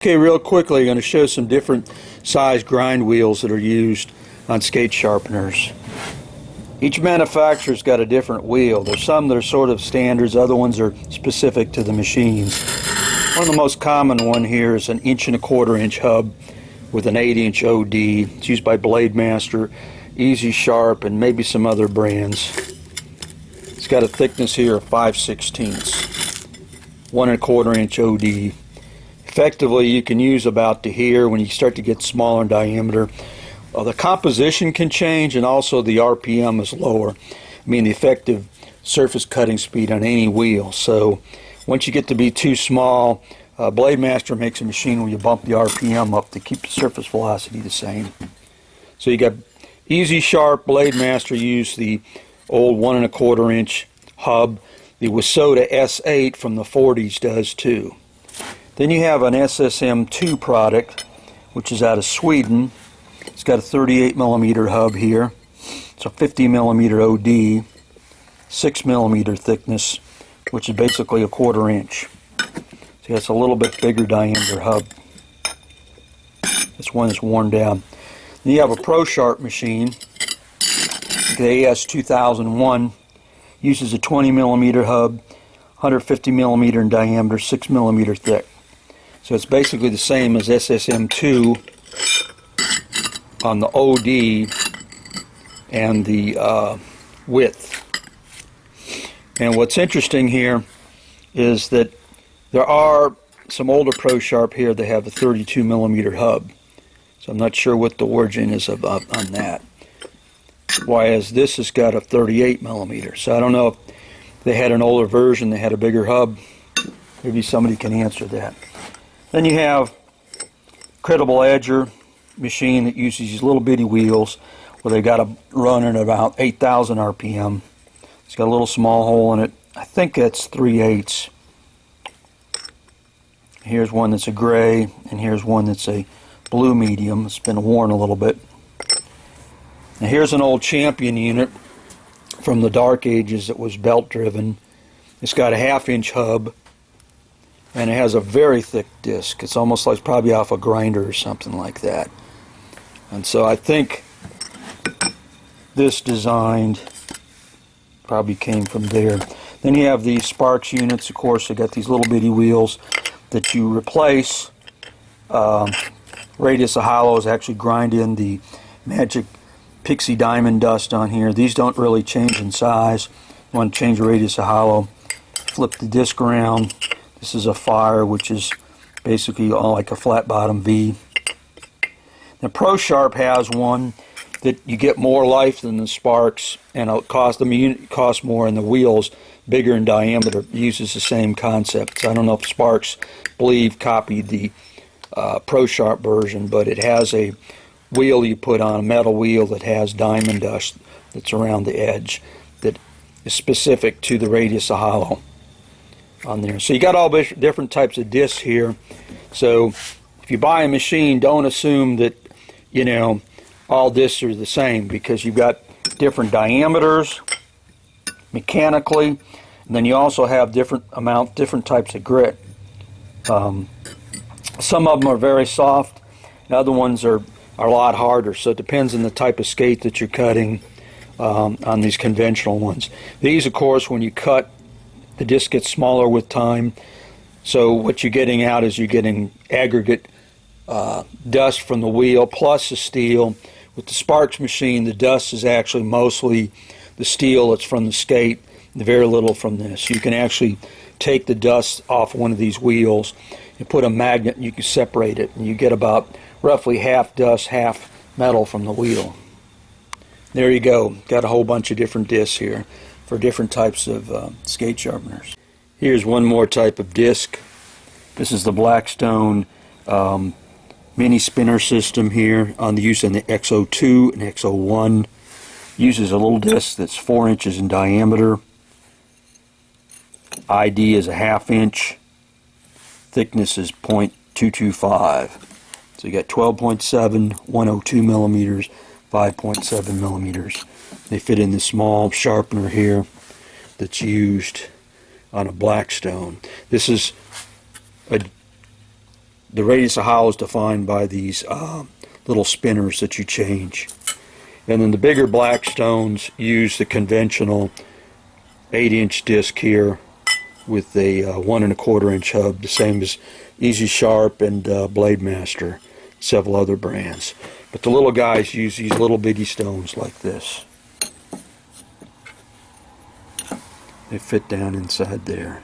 Okay, real quickly, I'm going to show some different size grind wheels that are used on skate sharpeners. Each manufacturer's got a different wheel. There's some that are sort of standards, other ones are specific to the machines. One of the most common one here is an 1.25" hub with an 8" OD. It's used by Blade Master, Easy Sharp, and maybe some other brands. It's got a thickness here of 5/16, 1.25" OD. Effectively, you can use about to here. When you start to get smaller in diameter, the composition can change, and also the RPM is lower. I mean, the effective surface cutting speed on any wheel. So once you get to be too small, Blade Master makes a machine where you bump the RPM up to keep the surface velocity the same. So you got Easy Sharp. Blade Master used the old 1.25" hub. The Wasota S8 from the 40s does too. Then you have an SSM2 product, which is out of Sweden. It's got a 38mm hub here. It's a 50mm OD, 6mm thickness, which is basically a 1/4". So it's a little bit bigger diameter hub. This one is worn down. Then you have a Pro Sharp machine. The AS2001 uses a 20mm hub, 150mm in diameter, 6mm thick. So it's basically the same as SSM2 on the OD and the width. And what's interesting here is that there are some older Pro Sharp here that have a 32mm hub. So I'm not sure what the origin is on that. Whereas this has got a 38mm. So I don't know if they had an older version that had a bigger hub. Maybe somebody can answer that. Then you have Credible Edger machine that uses these little bitty wheels where they got to run at about 8,000 RPM. It's got a little small hole in it. I think that's 3/8. Here's one that's a gray, and here's one that's a blue medium. It's been worn a little bit. Now here's an old Champion unit from the dark ages that was belt driven. It's got a 1/2" hub, and it has a very thick disc. It's almost like it's probably off a grinder or something like that. And so I think this design probably came from there. Then you have these Sparks units. Of course, they got these little bitty wheels that you replace. Radius of hollows actually grind in the Magic Pixie Diamond dust on here. These don't really change in size. You want to change the radius of hollow, flip the disc around. This is a Fire, which is basically all like a flat bottom V. Now Pro Sharp has one that you get more life than the Sparks, and it costs more, and the wheel's bigger in diameter. It uses the same concept. So I don't know if Sparks, believe, copied the Pro Sharp version, but it has a wheel you put on, a metal wheel that has diamond dust that's around the edge that is specific to the radius of hollow on there. So you got all different types of discs here. So if you buy a machine, don't assume that, you know, all discs are the same, because you've got different diameters mechanically, and then you also have different types of grit. Some of them are very soft, and other ones are a lot harder. So it depends on the type of skate that you're cutting on these conventional ones. These, of course, when you cut, the disc gets smaller with time. So what you're getting out is you're getting aggregate dust from the wheel plus the steel. With the Sparks machine, the dust is actually mostly the steel that's from the skate, very little from this. You can actually take the dust off one of these wheels and put a magnet, and you can separate it, and you get about roughly half dust, half metal from the wheel. There you go. Got a whole bunch of different discs here for different types of skate sharpeners. Here's one more type of disc. This is the Blackstone mini spinner system here on the use in the X02 and X01. Uses a little disc that's 4 inches in diameter. ID is a 1/2". Thickness is 0.225. So you got 12.7, 102 millimeters, 5.7 millimeters. They fit in the small sharpener here that's used on a Blackstone. This is a the radius of hollow is defined by these little spinners that you change. And then the bigger Blackstones use the conventional 8-inch disc here with a 1 1/4 inch hub, the same as Easy Sharp and Blade Master, several other brands. But the little guys use these little bitty stones like this. They fit down inside there.